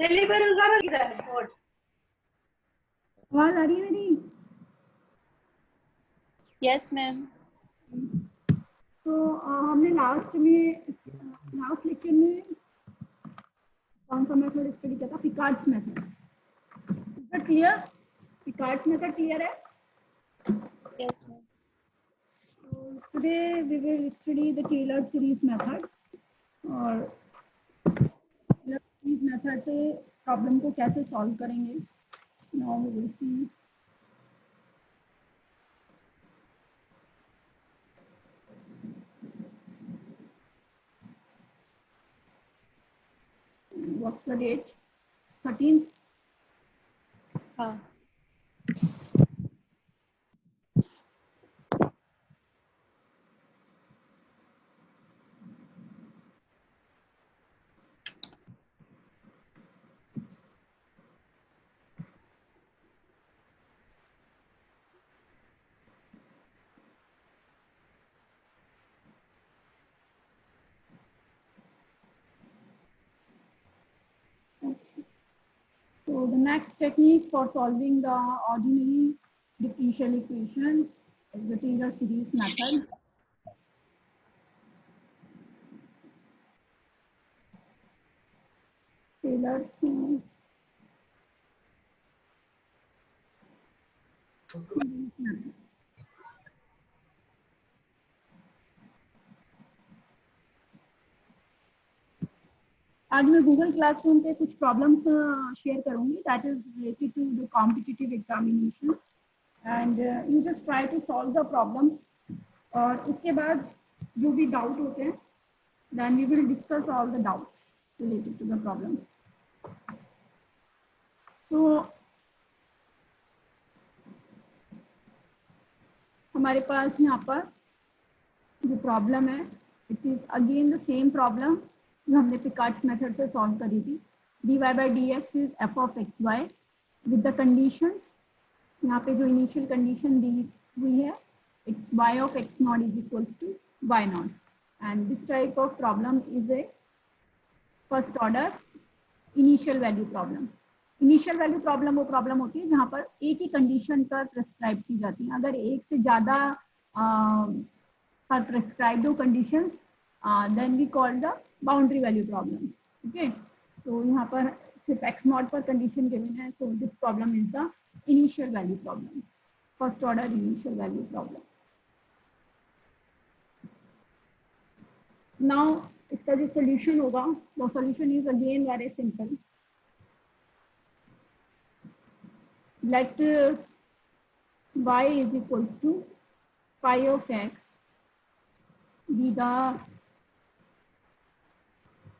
Deliver करो किधर board. आवाज आ रही है मेरी? Yes ma'am. तो हमने लास्ट लेक्चर में कौन सा मेथड स्टडी किया था? Picard's method. Clear? Picard's method clear है? Yes ma'am. Today we will study the Taylor series method और Taylor series method से प्रॉब्लम को कैसे सॉल्व करेंगे। Now we will see what's the date? 13th. हाँ। So the next technique for solving the ordinary differential equation is the Taylor series method. Taylor series method. आज मैं Google classroom पे कुछ problems share करूंगी that is related to the competitive examinations and you just try to solve the problems और उसके बाद जो भी डाउट होते हैं then we will discuss all the doubts related to the problems. तो हमारे पास यहाँ पर जो प्रॉब्लम है it is again the same problem जो हमने पिकार्ड्स मेथड से सॉल्व करी थी। dy by dx is f of xy with the conditions. यहाँ पे जो इनिशियल कंडीशन दी हुई है it's y of x not is equals to y not and this type of problem is a first order initial value problem. Initial value problem वो problem होती है जहाँ पर एक ही कंडीशन पर प्रेस्क्राइब की जाती है। अगर एक से ज़्यादा पर प्रेस्क्राइब्ड हो conditions then we call the boundary value problems. Okay, तो यहाँ पर सिर्फ x नॉट पर कंडीशन गिवन है, so this problem is the initial value problem, first order initial value problem. Now इसका जो solution होगा, the solution is again very simple. Let y is equals to phi of x be the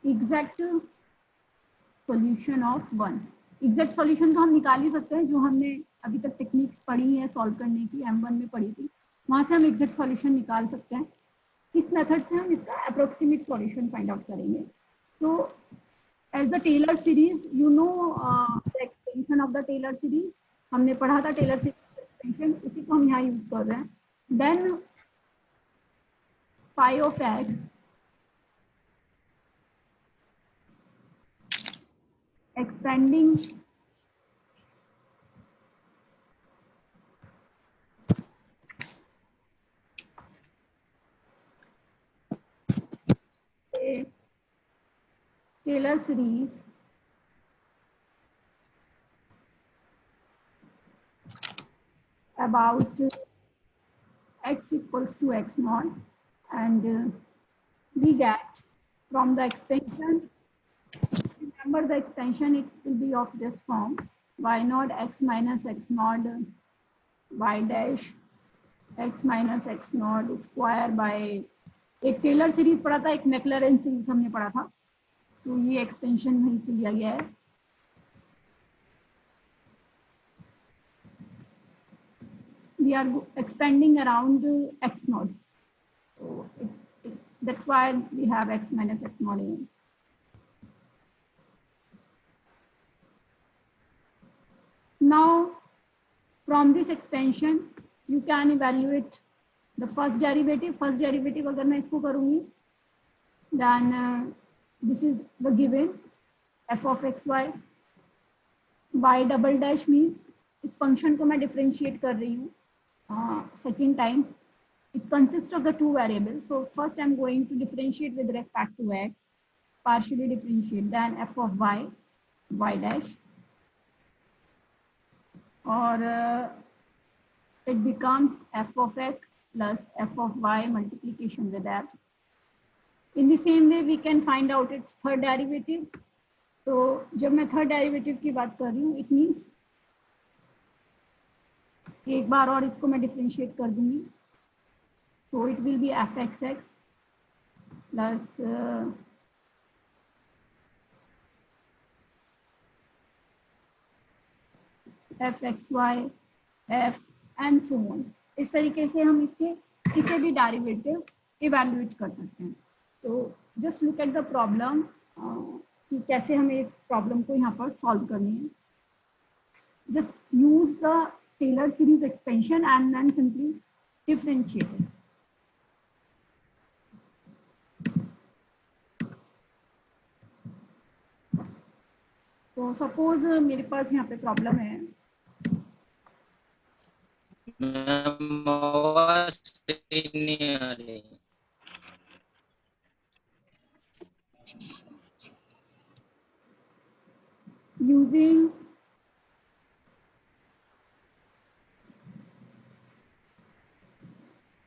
exact solution of 1. Exact solution तो हम निकाल ही सकते हैं, जो हमने अभी तक टेक्निक्स पढ़ी है सॉल्व करने की, M1 में पढ़ी थी, वहां से हम एग्जैक्ट सॉल्यूशन निकाल सकते हैं। इस मेथड से हम इसका अप्रोक्सीमेट सॉल्यूशन फाइंड आउट करेंगे। तो as the Taylor series you know the extension of the Taylor series, हमने पढ़ा था टेलर सीरीज एक्सटेंशन, उसी को हम यहाँ यूज कर रहे हैं। Then phi of x expanding a Taylor series about x equals to x naught and we get from the extension, remember the extension, it will be of this form y naught x minus x naught y dash x minus x naught square by, एक Taylor series पढ़ा था, एक मैक्लैरेन series हमने पढ़ा था, तो ये extension वहीं से लिया गया है। We are expanding around x naught, so that's why we have x minus x naught in. Now from this expansion you can evaluate the first derivative. First derivative अगर मैं इसको करूँगी then this is the given f of xy y double dash means इस function को मैं differentiate कर रही हूँ second time. It consists of the two variables. So first I'm going to differentiate with respect to x, partially differentiate, then f of y, y dash, or it becomes f of x plus f of y multiplication with f. In the same way we can find out its third derivative. तो जब मैं third derivative की बात कर रही हूँ, it means एक बार और इसको मैं डिफरेंशिएट कर दूंगी. So it will be fxx plus fxy f and so on. इस तरीके से हम इसके किसी भी डेरिवेटिव इवैल्यूएट कर सकते हैं. तो just look at the problem कि कैसे हमें इस प्रॉब्लम को यहाँ पर सॉल्व करनी है. Just use the Taylor series expansion and then simply differentiate it. तो सपोज मेरे पास यहाँ पे प्रॉब्लम है. Using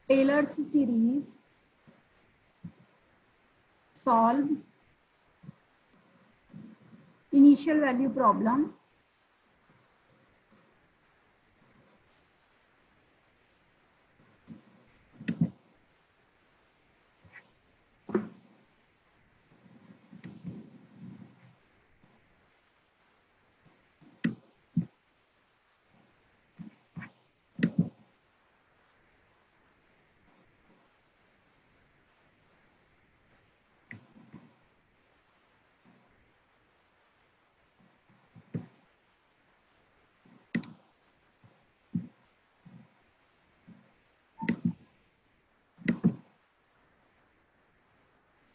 Taylor's series, solve initial value problem.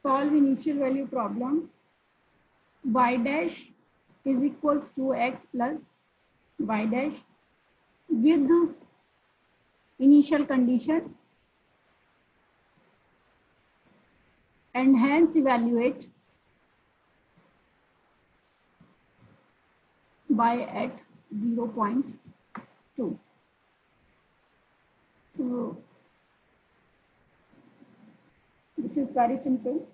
Solve initial value problem. Y dash is equals to x plus y dash with initial condition and hence evaluate y at 0.2. So this is very simple.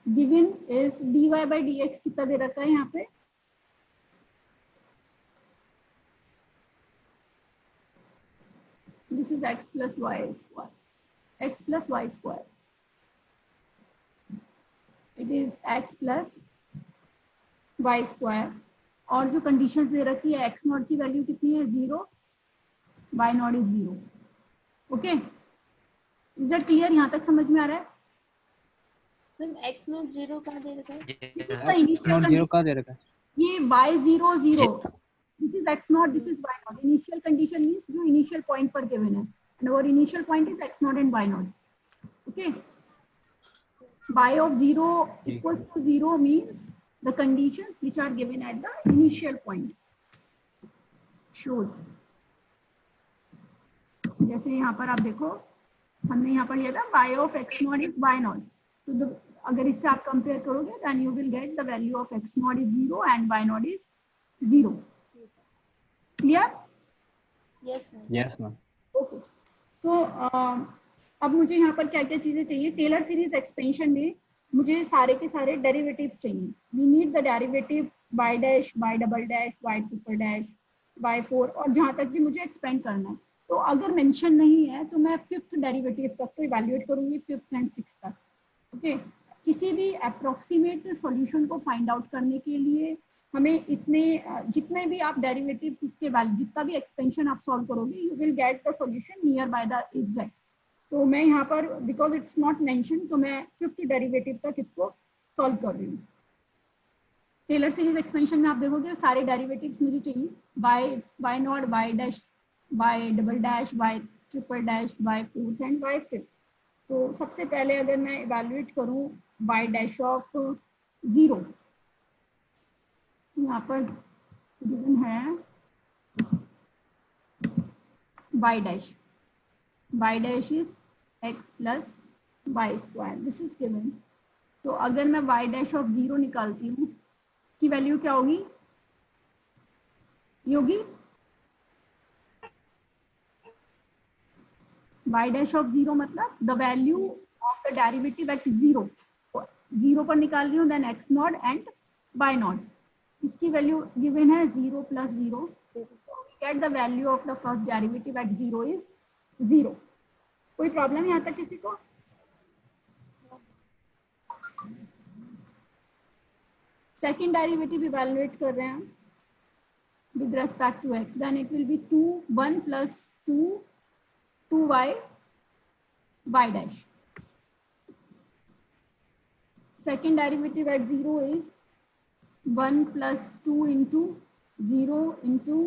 Given is dy by dx कितना दे रखा है यहाँ पे? This is x plus y square. X plus y square. It is x plus y square. और जो conditions दे रखी है x not की वैल्यू कितनी है? 0. y not is 0. Okay, is that clear? यहाँ तक समझ में आ रहा है? मैम x नॉट 0 कहाँ दे रखा है? इनिशियल कहाँ दे रखा है? ये y 0 0. This is x naught, this is y naught. Initial condition means जो initial point पर given है, and our initial point is x naught and y naught. Okay. Y of 0 equals to 0 means the conditions which are given at the initial point. Shows. जैसे यहाँ पर आप देखो, हमने यहाँ पर लिया था y of x naught is y naught. तो अगर इससे आप कंपेयर करोगे, then you will get the value of x naught is 0 and y naught is 0. Clear? Yes ma'am. Yes ma'am. Okay. So अब मुझे यहाँ पर क्या क्या चीजें चाहिए? टेलर सीरीज एक्सपेंशन में मुझे सारे के सारे डेरिवेटिव्स चाहिए. We need the derivative y dash, y double dash, y triple dash, y4 और जहाँ तक भी मुझे एक्सपेंड करना है. तो अगर मेंशन नहीं है तो मैं फिफ्थ डेरिवेटिव तक तो इवैल्यूएट करूंगी, फिफ्थ एंड सिक्स तक. ओके. किसी भी अप्रोक्सीमेट सॉल्यूशन को फाइंड आउट करने के लिए हमें इतने जितने भी आप डेरिवेटिव्स उसके वैल्यू जितना भी एक्सपेंशन आप सॉल्व करोगे, you will get the solution near by the exact. तो मैं यहाँ पर बिकॉज इट्स नॉट मेंशन, तो मैं फिफ्थ डेरिवेटिव तक इसको सॉल्व कर रही हूँ. टेलर सीरीज एक्सपेंशन में आप देखोगे सारे डेरिवेटिव्स मुझे चाहिए. y not, y dash, y double dash, y triple dash, y fourth and y fifth. तो सबसे पहले अगर मैं इवेल्युएट करूं y डैश ऑफ 0, यहाँ पर गिवन है y dash is x plus y square, this is given. तो अगर मैं y डैश ऑफ 0 निकालती हूँ की वैल्यू क्या होगी, ये होगी y डैश ऑफ 0 मतलब the value of the derivative at 0, 0 पर निकाल रही हूँ, then x not and y not, इसकी वैल्यू गिवन है 0 plus 0, get the value of the first derivative at 0 is 0। कोई प्रॉब्लम यहाँ तक किसी को? सेकेंड डेरिवेटिव इवेलुएट कर रहे हैं with respect to x, then it will be 2 1 plus 2y y dash. Second derivative at 0 is 1 plus 2 into 0 into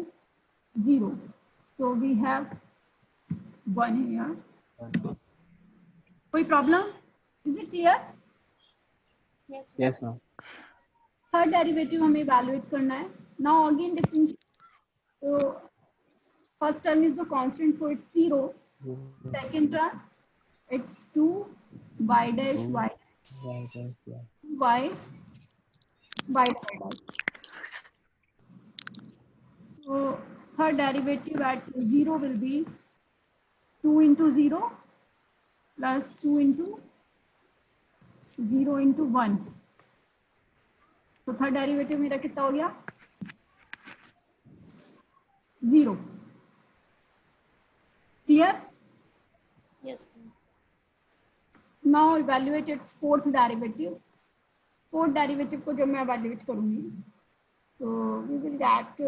0. So we have 1 here. कोई problem? Is it clear? Yes, ma'am. Third derivative हमें evaluate करना है। Now again differentiate, तो first term is the constant, so it's 0, second term it's 2 y dash y dash। so third derivative at 0 will be 2 into 0 plus 2 into 0 into 1। तो third derivative मेरा कितना हो गया, 0। Clear? Yes, now evaluate it's fourth derivative. Fourth derivative को जब मैं evaluate करूंगी तो वी विल गेट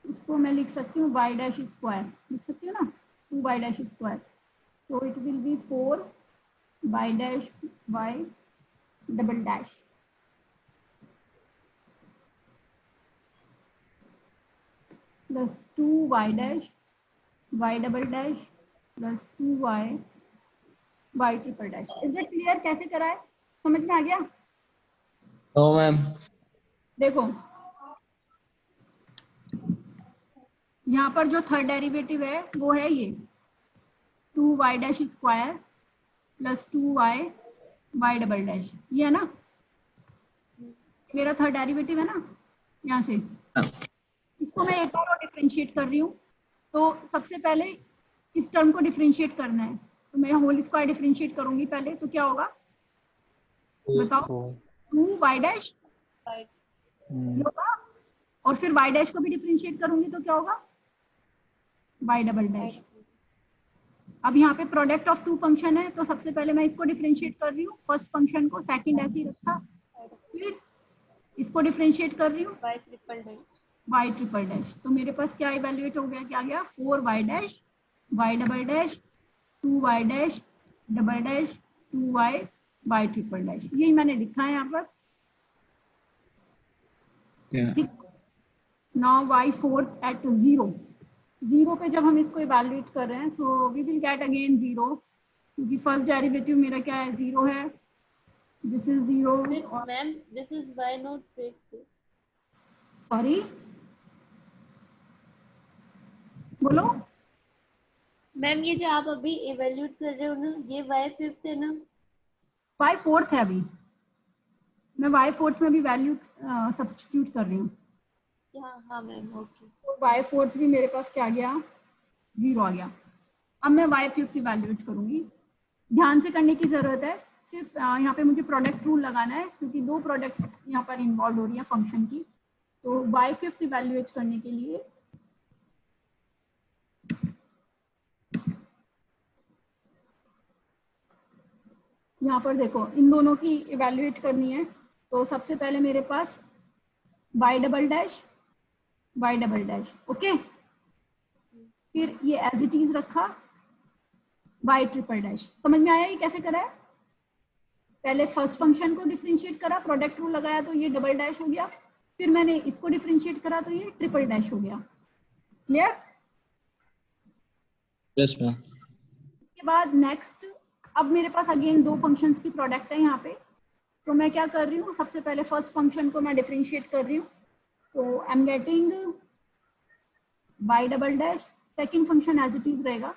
इसको मैं लिख सकती हूँ y डैश स्क्वायर, लिख सकती हूँ ना, 2y dash square, so it will be 4 y dash y double dash plus 2y dash y double dash plus 2y y triple dash। Is it clear? कैसे करा है, समझ में आ गया? No ma'am. देखो यहाँ पर जो थर्ड डेरिवेटिव है वो है ये 2y dash square plus 2y y double dash, ये है ना मेरा थर्ड डेरिवेटिव है ना। यहाँ से इसको मैं एक बार और डिफरेंशिएट कर रही हूँ, तो सबसे पहले इस टर्म को डिफरेंशिएट करना है, तो मैं होल स्क्वायर डिफरेंशिएट करूंगी पहले, तो क्या होगा बताओ, 2y डैश होगा, और फिर y डैश को भी डिफरेंशिएट करूंगी तो क्या होगा, y डबल डैश। अब यहाँ पे प्रोडक्ट ऑफ टू फंक्शन है, तो सबसे पहले मैं इसको डिफरेंशिएट कर रही हूँ, फर्स्ट फंक्शन को, सेकंड ऐसे ही रखा, फिर इसको डिफरेंशिएट कर रही हूँ y triple dash। y triple dash. तो मेरे पास क्या इवेल्युएट हो गया, क्या गया, 4y dash y double dash 2y dash double dash 2y y triple dash, यही मैंने लिखा है यहाँ पर। ठीक, नाउ y फोर्थ एट 0 पे जब हम इसको इवेल्युएट कर रहे हैं, so we will get again 0, क्योंकि फर्स्ट डेरिवेटिव मेरा क्या है, 0 है, this is 0। Ma'am this is y not fit, sorry बोलो मैम ये जो आप अभी इवेल्यूट कर रहे हो ना, ये y फिफ्थ है ना? y फोर्थ है, अभी मैं y फोर्थ में भी वैल्यू सब्स्टिट्यूट कर रही हूँ, हाँ मैम, ओके। तो y फोर्थ भी मेरे पास क्या आ गया, 0 आ गया। अब मैं y फिफ्थ इवेल्युएट करूंगी, ध्यान से करने की जरूरत है, सिर्फ यहाँ पे मुझे प्रोडक्ट रूल लगाना है, क्योंकि दो प्रोडक्ट्स यहाँ पर इन्वॉल्व हो रही है फंक्शन की। तो y फिफ्थ इवेल्युएट करने के लिए यहाँ पर देखो, इन दोनों की इवेल्युएट करनी है, तो सबसे पहले मेरे पास y डबल डैश ओके, फिर ये एज इट इज रखा y ट्रिपल डैश। समझ में आया ये कैसे करा है? पहले फर्स्ट फंक्शन को डिफरेंशिएट करा, प्रोडक्ट रूल लगाया, तो ये डबल डैश हो गया, फिर मैंने इसको डिफरेंशिएट करा तो ये ट्रिपल डैश हो गया। क्लियर? Yes ma'am. इसके बाद नेक्स्ट, अब मेरे पास अगेन दो फंक्शंस की प्रोडक्ट है यहाँ पे, तो मैं क्या कर रही हूँ, सबसे पहले फर्स्ट फंक्शन को मैं डिफरेंशिएट कर रही हूँ, तो I am getting y double dash, second function as it is रहेगा,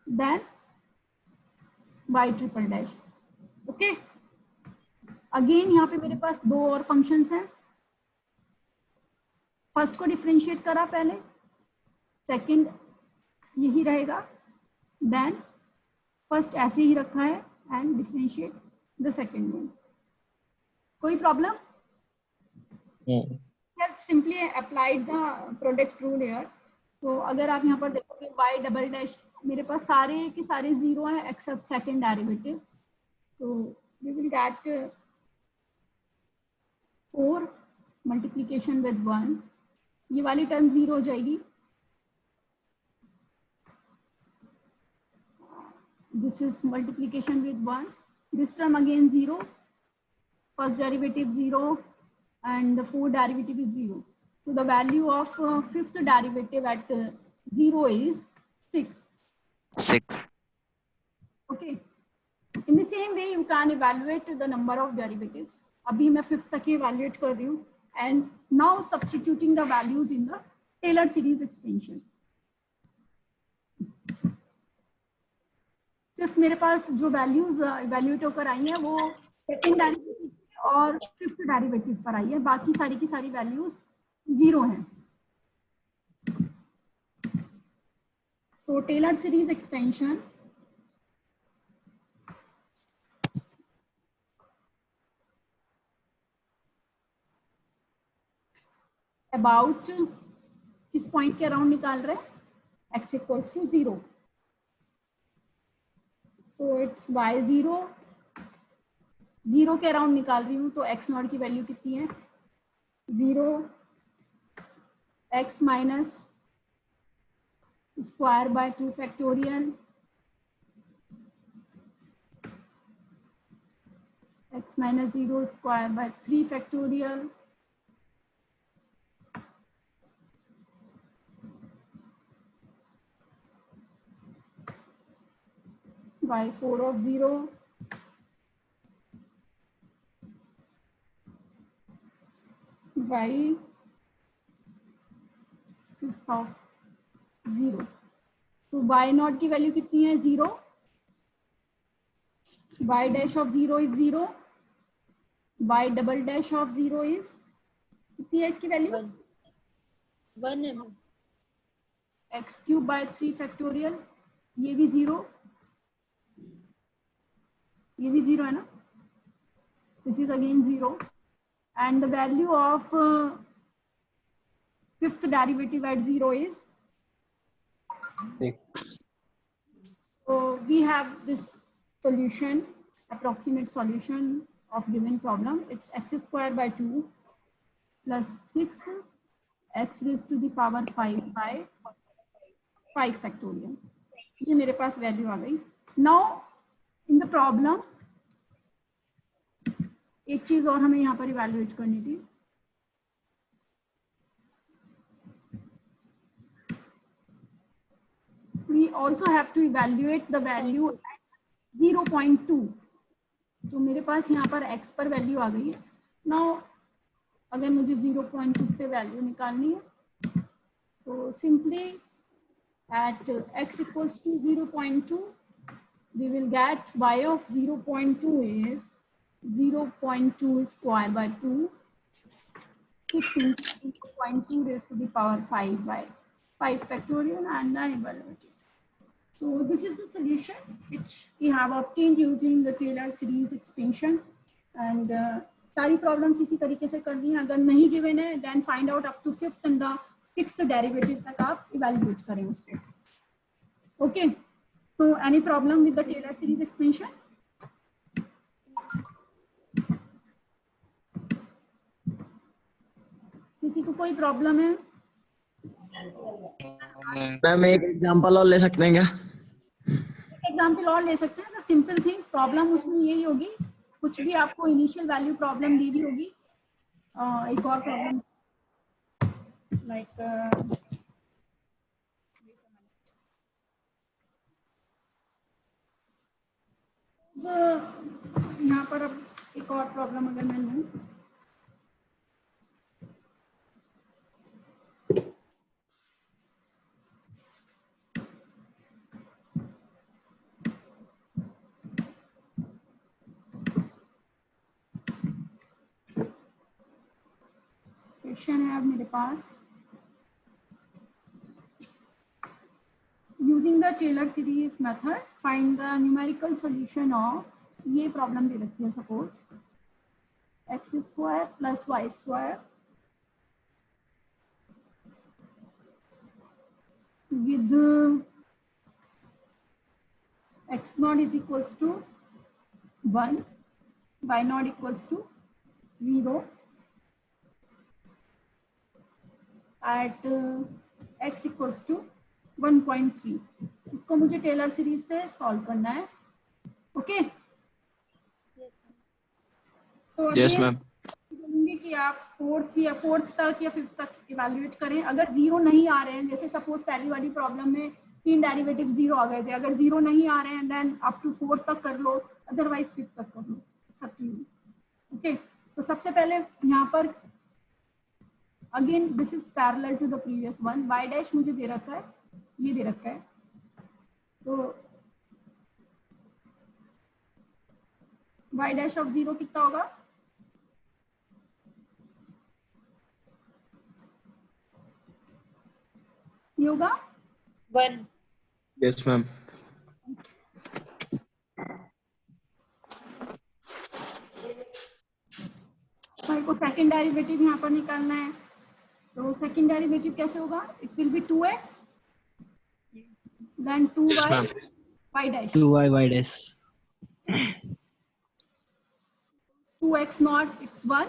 then y triple dash. Okay, again यहाँ पे मेरे पास दो और फंक्शंस हैं, फर्स्ट को डिफरेंशिएट करा पहले, सेकंड यही रहेगा, देन फर्स्ट ऐसे ही रखा है and differentiate the second one. कोई problem? Simply applied the product rule here. तो अगर आप यहाँ पर देखोगे y डबल डैश, मेरे पास सारे के सारे जीरो हैं एक्सेप्ट सेकंड डेरिवेटिव, तो we will get 4 multiplication with 1, ये वाली टर्म जीरो हो जाएगी, this is multiplication with 1, this term again 0, first derivative 0 and the fourth derivative is 0, so the value of fifth derivative at 0 is 6. Okay, in the same way you can evaluate the number of derivatives. अभी मैं fifth तक evaluate कर रही हूँ and now substituting the values in the Taylor series expansion. सिर्फ मेरे पास जो values evaluate होकर आई हैं वो सेकंड डेरिवेटिव और फिफ्थ डेरिवेटिव पर आई है, बाकी सारी की सारी वैल्यूज जीरो हैं। So Taylor series expansion about किस पॉइंट के अराउंड निकाल रहे हैं, x equals to 0, so it's y0, 0 के अराउंड निकाल रही हूँ, तो x नॉट की वैल्यू कितनी है, 0 x minus square by 2 factorial, x minus 0 square by 3 factorial, by 4 of 0, by 5th of 0, तो y नॉट की वैल्यू कितनी है, 0, y dash of 0 is 0, y double dash of 0 is कितनी है इसकी वैल्यू, 1 है, x क्यूब बाय 3 फैक्टोरियल, ये भी 0, ये भी 0 है ना, this is again 0, and the value of fifth derivative at 0 is 6. so we have this solution, approximate solution of given problem, it's x square by 2 plus 6 x raised to the power 5 by 5 factorial, ये मेरे पास value आ गई। Now in the problem एक चीज और हमें यहाँ पर evaluate करनी थी, we also have to evaluate the value at 0.2, तो मेरे पास यहाँ पर x पर वैल्यू आ गई है। नाउ अगर मुझे 0.2 पे वैल्यू निकालनी है तो simply at x equals to 0.2 we will get y of 0.2 is 0.2 square by 2, 6 into 0.2 raised to the power 5 by 5 factorial, and I evaluate it. So this is the solution which we have obtained using the Taylor series expansion, and सारी problems इसी तरीके से करनी है, अगर नहीं given है then find out up to fifth and the sixth derivative तक आप evaluate करें उसको। Okay, so any problem with the Taylor series expansion? किसी को कोई प्रॉब्लम है? मैम एक एग्जांपल और ले सकते हैं क्या? एग्जाम्पल और ले सकते हैं, द सिंपल थिंग, प्रॉब्लम उसमें यही होगी, कुछ भी आपको इनिशियल वैल्यू प्रॉब्लम दी हुई होगी, एक और प्रॉब्लम लाइक यहाँ पर अब एक और प्रॉब्लम अगर मैं लूँ, क्वेश्चन है अब मेरे पास, using the Taylor series method find the numerical solution of, ये प्रॉब्लम दे रखी है suppose x square plus y square with x naught is equals to 1, y naught equals to 0 at x equals to 1.3. इसको मुझे Taylor series से solve करना है. Okay तो यस मैम. बोलूंगी कि आप फोर्थ तक या फिफ्थ तक इवैल्यूएट करें. अगर जीरो नहीं आ रहे हैं, जैसे सपोज पहली वाली प्रॉब्लम में 3 डेरिवेटिव जीरो आ गए थे, अगर जीरो नहीं आ रहे हैं देन अप टू फोर्थ तक कर लो, अदरवाइज फिफ्थ तक कर लो, सब ठीक. ओके तो सबसे पहले यहाँ पर again this is parallel to the previous one. y dash मुझे दे रखा है, ये दे रखा है, तो y डैश ऑफ जीरो कितना होगा, ये होगा 1. Yes ma'am. मेरे को सेकंड डेरिवेटिव यहाँ पर निकालना है. तो सेकंड डेरिवेटिव कैसे होगा, it will be 2x then 2y Yes, ma'am. y dash, 2y y dash 2x not it's 1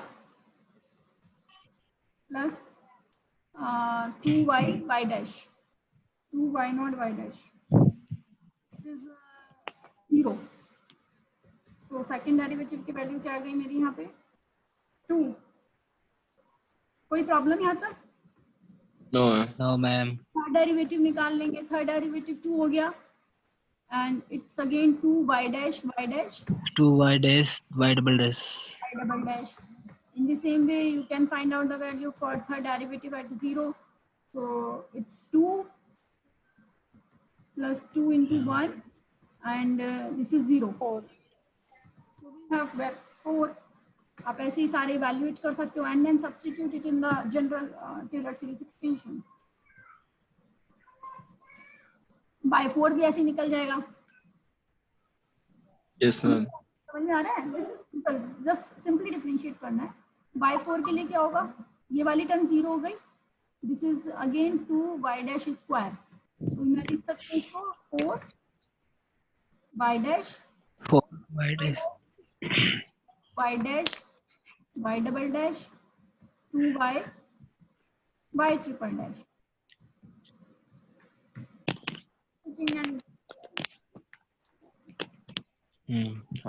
plus 2y y dash, 2y not y dash, this is 0. तो सेकंड डेरिवेटिव की value क्या आ गई मेरी यहाँ पे 2. कोई प्रॉब्लम यहाँ तक? No, ma'am. no ma'am third derivative निकाल लेंगे. थर्ड डेरिवेटिव 2 हो गया and it's again 2y dash 2y dash y double dash y double dash. In the same way you can find out the value for third derivative at 0. So it's 2 plus 2 into 1 and this is 0. 4. So we have 4. आप ऐसे ही सारे evaluate कर सकते हो and then substitute it in the general Taylor series extension. by 4 भी ऐसे ही निकल जाएगा. Yes, ma'am. समझ में आ रहा है? This is simple. Just simply differentiate करना है. by 4 के लिए क्या होगा, ये वाली टर्म 0 हो गई. This is again 2y dash square. तो मैं लिख सकती हूँ इसको 4 y dash 4y dash y dash y double dash 2y y triple dash.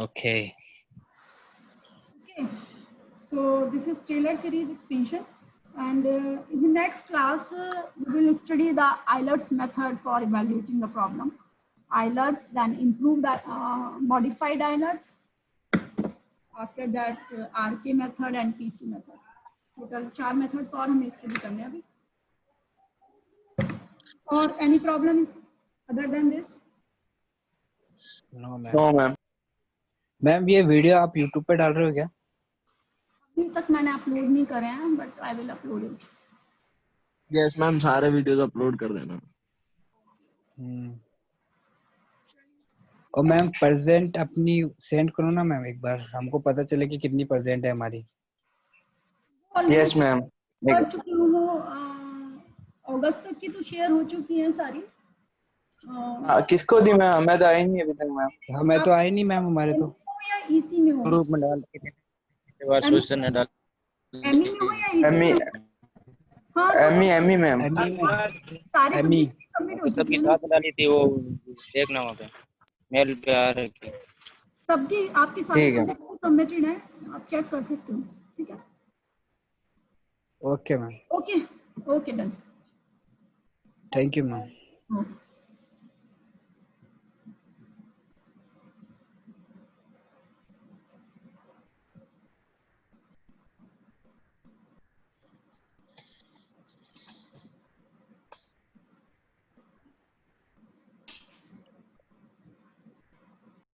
okay Okay, so this is Taylor series extension, and in the next class we will study the Euler's method for evaluating the problem. Euler's, then improve the modified Euler's. After that RK method and PC method. Total 4 methods और हमें study करने हैं अभी. और any problem other than this? no ma'am No, ma'am. Ma'am ये video आप YouTube पे डाल रहे हो क्या? अभी तक मैंने अपलोड नहीं करे हैं, but I will upload it. Yes, ma'am. सारे वीडियोस अपलोड कर देना. और मैम प्रेजेंट अपनी सेंड करो ना मैम, एक बार हमको पता चले कि कितनी प्रेजेंट है हमारी. Yes, ma'am. कर चुकी हूँ वो अगस्त तक की तो शेयर हो चुकी हैं सारी. किसको दी मैम? मैं तो आई नहीं अभी तक मैम. हमें तो आई नहीं मैम, हमारे तो या ईसी में हो, ग्रुप में डाल के बाद सोशल में डाल एमई में हो या ईसी एमी में? हाँ तो एमी मैम. सारे एमई कंप्लीट हो सबकी चुकी साथ डाली थी, वो देखना वहाँ पे मेल पे आ रही थी. सबकी आपकी सारी ठीक है. सबमिटेड है, आप चेक कर सकते हो. ठीक है. Okay ma'am, okay okay done. Thank you ma'am. Okay